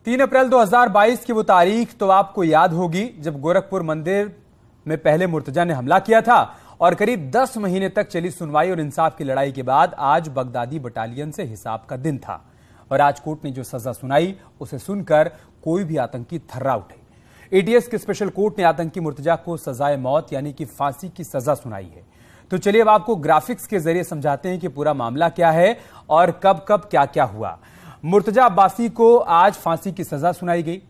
3 अप्रैल 2022 की वो तारीख तो आपको याद होगी जब गोरखपुर मंदिर में पहले मुर्तजा ने हमला किया था और करीब 10 महीने तक चली सुनवाई और इंसाफ की लड़ाई के बाद आज बगदादी बटालियन से हिसाब का दिन था और आज कोर्ट ने जो सजा सुनाई उसे सुनकर कोई भी आतंकी थर्रा उठे। एटीएस के स्पेशल कोर्ट ने आतंकी मुर्तजा को सजाए मौत यानी कि फांसी की सजा सुनाई है। तो चलिए अब आपको ग्राफिक्स के जरिए समझाते हैं कि पूरा मामला क्या है और कब कब क्या क्या हुआ। मुर्तजा अब्बासी को आज फांसी की सजा सुनाई गई।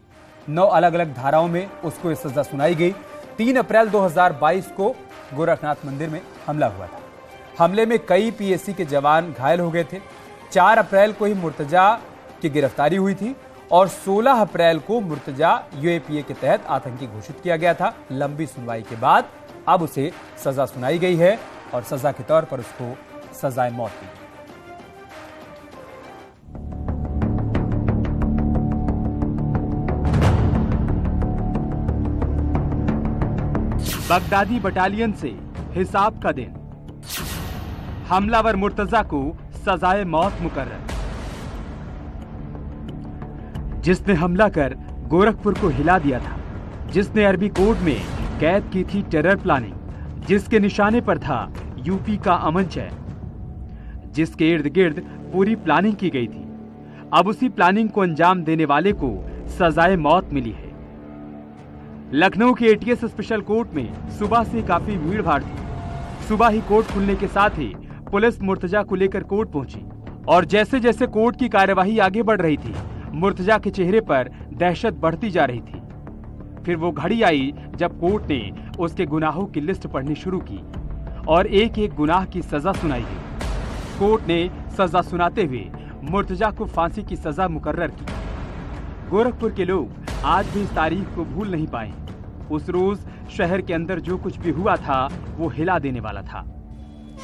9 अलग अलग धाराओं में उसको यह सजा सुनाई गई। 3 अप्रैल 2022 को गोरखनाथ मंदिर में हमला हुआ था। हमले में कई पीएसी के जवान घायल हो गए थे। 4 अप्रैल को ही मुर्तजा की गिरफ्तारी हुई थी और 16 अप्रैल को मुर्तजा यूएपीए के तहत आतंकी घोषित किया गया था। लंबी सुनवाई के बाद अब उसे सजा सुनाई गई है और सजा के तौर पर उसको सजाए मौत दी। बगदादी बटालियन से हिसाब का दिन, हमलावर मुर्तजा को सजाए मौत मुकर्रर। जिसने हमला कर गोरखपुर को हिला दिया था, जिसने अरबी कोर्ट में कैद की थी टेरर प्लानिंग, जिसके निशाने पर था यूपी का अमन चैन, जिसके इर्द गिर्द पूरी प्लानिंग की गई थी, अब उसी प्लानिंग को अंजाम देने वाले को सजाए मौत मिली है। लखनऊ के एटीएस स्पेशल कोर्ट में सुबह से काफी भीड़ भाड़ थी। सुबह ही कोर्ट खुलने के साथ ही पुलिस मुर्तजा को लेकर कोर्ट पहुंची और जैसे जैसे कोर्ट की कार्यवाही आगे बढ़ रही थी, मुर्तजा के चेहरे पर दहशत बढ़ती जा रही थी। फिर वो घड़ी आई जब कोर्ट ने उसके गुनाहों की लिस्ट पढ़नी शुरू की और एक एक गुनाह की सजा सुनाई गई। कोर्ट ने सजा सुनाते हुए मुर्तजा को फांसी की सजा मुकर्रर की। गोरखपुर के लोग आज भी इस तारीख को भूल नहीं पाए। उस रोज शहर के अंदर जो कुछ भी हुआ था वो हिला देने वाला था।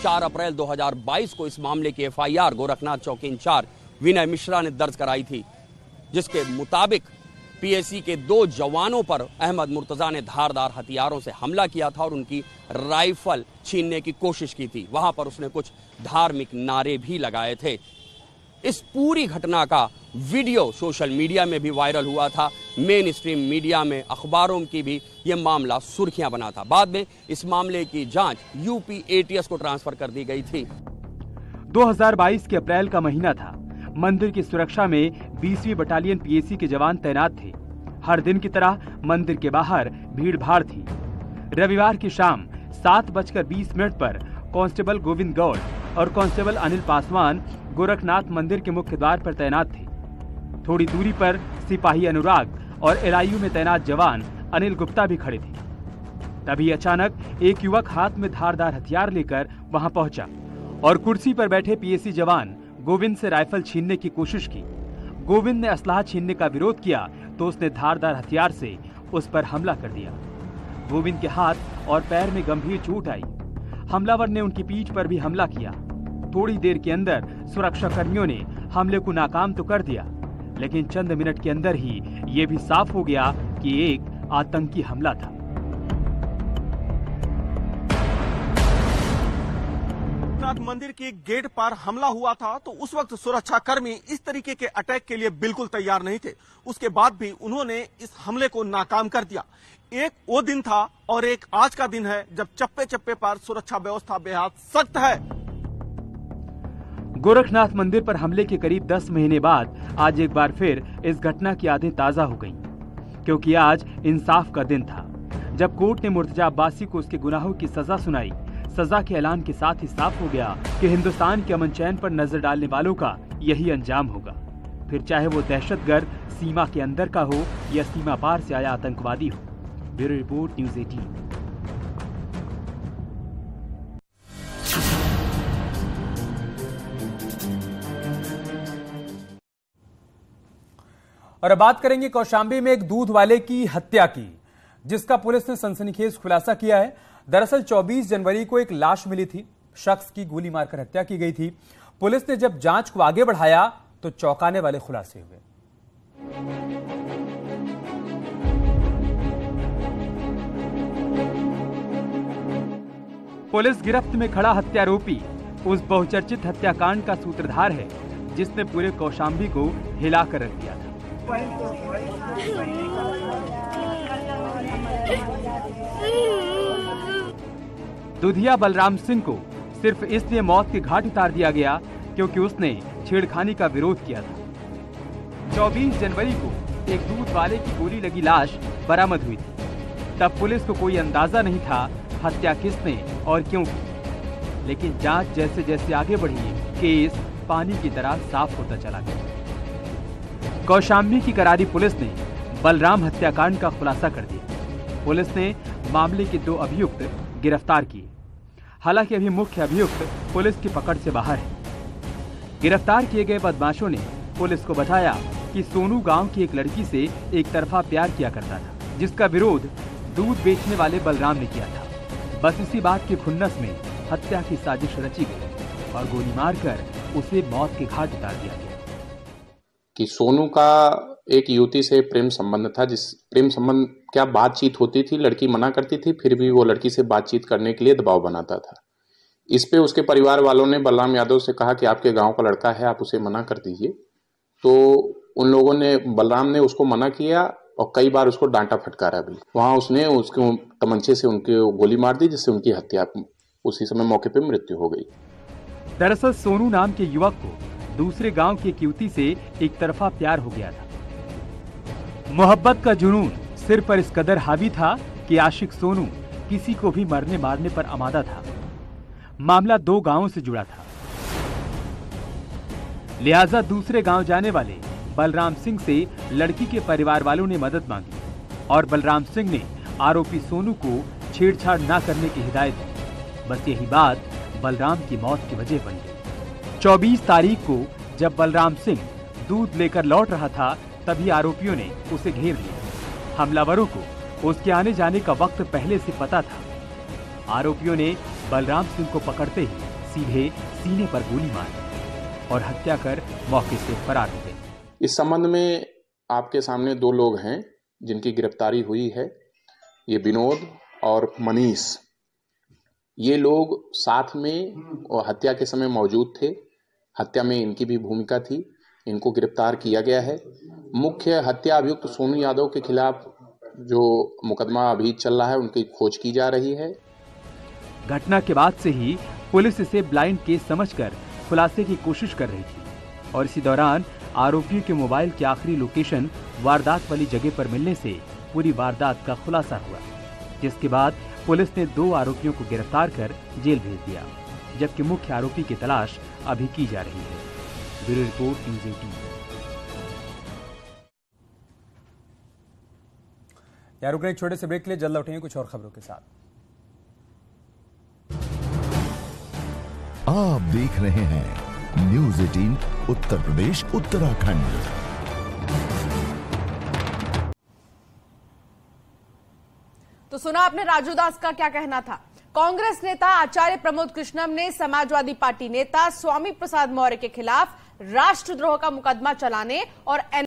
4 अप्रैल 2022 को इस मामले की एफआईआर गोरखनाथ चौकी इंचार्ज विनय मिश्रा ने दर्ज कराई थी, जिसके मुताबिक पीएसी के 2 जवानों पर अहमद मुर्तजा ने धारदार हथियारों से हमला किया था और उनकी राइफल छीनने की कोशिश की थी। वहां पर उसने कुछ धार्मिक नारे भी लगाए थे। इस पूरी घटना का वीडियो सोशल मीडिया में भी वायरल हुआ था। मेन स्ट्रीम मीडिया में, अखबारों की भी ये मामला सुर्खियां बना था। बाद में इस मामले की जांच यूपी एटीएस को ट्रांसफर कर दी गई थी। 2022 के अप्रैल का महीना था। मंदिर की सुरक्षा में 20वीं बटालियन पीएसी के जवान तैनात थे। हर दिन की तरह मंदिर के बाहर भीड़ भाड़ थी। रविवार की शाम 7:20 पर कांस्टेबल गोविंद गौड़ और कांस्टेबल अनिल पासवान गोरखनाथ मंदिर के मुख्य द्वार पर तैनात थे। थोड़ी दूरी पर सिपाही अनुराग और एलआईयू में तैनात जवान अनिल गुप्ता भी खड़े थे। तभी अचानक एक युवक हाथ में धारदार हथियार लेकर वहां पहुंचा और कुर्सी पर बैठे पीएसी जवान गोविंद से राइफल छीनने की कोशिश की। गोविंद ने असलाह छीनने का विरोध किया तो उसने धारदार हथियार से उस पर हमला कर दिया। गोविंद के हाथ और पैर में गंभीर चोट आई। हमलावर ने उनकी पीठ पर भी हमला किया। थोड़ी देर के अंदर सुरक्षा कर्मियों ने हमले को नाकाम तो कर दिया, लेकिन चंद मिनट के अंदर ही ये भी साफ हो गया कि एक आतंकी हमला था। मंदिर के गेट पर हमला हुआ था तो उस वक्त सुरक्षा कर्मी इस तरीके के अटैक के लिए बिल्कुल तैयार नहीं थे। उसके बाद भी उन्होंने इस हमले को नाकाम कर दिया। एक वो दिन था और एक आज का दिन है जब चप्पे चप्पे पर सुरक्षा व्यवस्था बेहद सख्त है। गोरखनाथ मंदिर पर हमले के करीब 10 महीने बाद आज एक बार फिर इस घटना की यादें ताजा हो गईं, क्योंकि आज इंसाफ का दिन था जब कोर्ट ने मुर्तजा अब्बासी को उसके गुनाहों की सजा सुनाई। सजा के ऐलान के साथ ही साफ हो गया कि हिंदुस्तान के अमन चैन पर नजर डालने वालों का यही अंजाम होगा, फिर चाहे वो दहशतगर्द सीमा के अंदर का हो या सीमा पार से आया आतंकवादी हो। Bureau report, news 18। और अब बात करेंगे कौशांबी में एक दूध वाले की हत्या की, जिसका पुलिस ने सनसनीखेज खुलासा किया है। दरअसल 24 जनवरी को एक लाश मिली थी। शख्स की गोली मारकर हत्या की गई थी। पुलिस ने जब जांच को आगे बढ़ाया तो चौंकाने वाले खुलासे हुए। पुलिस गिरफ्त में खड़ा हत्यारोपी उस बहुचर्चित हत्याकांड का सूत्रधार है जिसने पूरे कौशांबी को हिलाकर रख दिया था। दुधिया बलराम सिंह को सिर्फ इसलिए मौत के घाट उतार दिया गया क्योंकि उसने छेड़खानी का विरोध किया था। 24 जनवरी को एक दूध वाले की गोली लगी लाश बरामद हुई थी। तब पुलिस को कोई अंदाजा नहीं था हत्या किसने और क्यों की, लेकिन जांच जैसे जैसे आगे बढ़ी केस पानी की तरह साफ होता चला गया। कौशाम्बी की करारी पुलिस ने बलराम हत्याकांड का खुलासा कर दिया। पुलिस ने मामले के 2 अभियुक्त गिरफ्तार किए। हालांकि अभी मुख्य अभियुक्त पुलिस की पकड़ से बाहर है। गिरफ्तार किए गए बदमाशों ने पुलिस को बताया कि सोनू गांव की एक लड़की से एक तरफा प्यार किया करता था, जिसका विरोध दूध बेचने वाले बलराम ने किया था। बस इसी बात की खुन्नस में हत्या की साजिश रची गई और गोली मारकर उसे मौत के घाट उतार दिया गया। कि सोनू का एक युवती से प्रेम संबंध था, जिस प्रेम संबंध क्या बातचीत होती थी, लड़की मना करती थी, फिर भी वो लड़की से बातचीत करने के लिए दबाव बनाता था। इस पे उसके परिवार वालों ने बलराम यादव से कहा कि आपके गांव का लड़का है, आप उसे मना कर दीजिए। तो उन लोगों ने, बलराम ने उसको मना किया और कई बार उसको डांटा फटकारा भी। वहां उसने उसके तमंचे से उनके गोली मार दी, जिससे उनकी हत्या उसी समय मौके पे मृत्यु हो गई। दरअसल सोनू नाम के युवक को दूसरे गांव की एक युवती से एक तरफा प्यार हो गया था। मोहब्बत का जुनून सिर पर इस कदर हावी था कि आशिक सोनू किसी को भी मरने मारने पर आमादा था। मामला 2 गांवों से जुड़ा था, लिहाजा दूसरे गांव जाने वाले बलराम सिंह से लड़की के परिवार वालों ने मदद मांगी और बलराम सिंह ने आरोपी सोनू को छेड़छाड़ न करने की हिदायत दी। बस यही बात बलराम की मौत की वजह बन गई। 24 तारीख को जब बलराम सिंह दूध लेकर लौट रहा था, तभी आरोपियों ने उसे घेर लिया। हमलावरों को उसके आने जाने का वक्त पहले से पता था। आरोपियों ने बलराम सिंह को पकड़ते ही सीधे सीने पर गोली मारी और हत्या कर मौके से फरार हो गए। इस संबंध में आपके सामने 2 लोग हैं जिनकी गिरफ्तारी हुई है। ये विनोद और मनीष। ये लोग साथ में और हत्या के समय मौजूद थे। हत्या में इनकी भी भूमिका थी। इनको गिरफ्तार किया गया है। मुख्य हत्या अभियुक्त सोनू यादव के खिलाफ जो मुकदमा अभी चल रहा है, उनकी खोज की जा रही है। घटना के बाद से ही पुलिस इसे ब्लाइंड केस समझकर खुलासे की कोशिश कर रही थी और इसी दौरान आरोपियों के मोबाइल की आखिरी लोकेशन वारदात वाली जगह पर मिलने से पूरी वारदात का खुलासा हुआ, जिसके बाद पुलिस ने 2 आरोपियों को गिरफ्तार कर जेल भेज दिया, जबकि मुख्य आरोपी की तलाश अभी की जा रही है। Bureau report news 18। यार रुक रहे छोटे से ब्रेक के लिए, जल्द लौटेंगे कुछ और खबरों के साथ। आप देख रहे हैं न्यूज़ 18 उत्तर प्रदेश उत्तराखंड। तो सुना आपने राजू दास का क्या कहना था। कांग्रेस नेता आचार्य प्रमोद कृष्णम ने समाजवादी पार्टी नेता स्वामी प्रसाद मौर्य के खिलाफ राष्ट्रद्रोह का मुकदमा चलाने और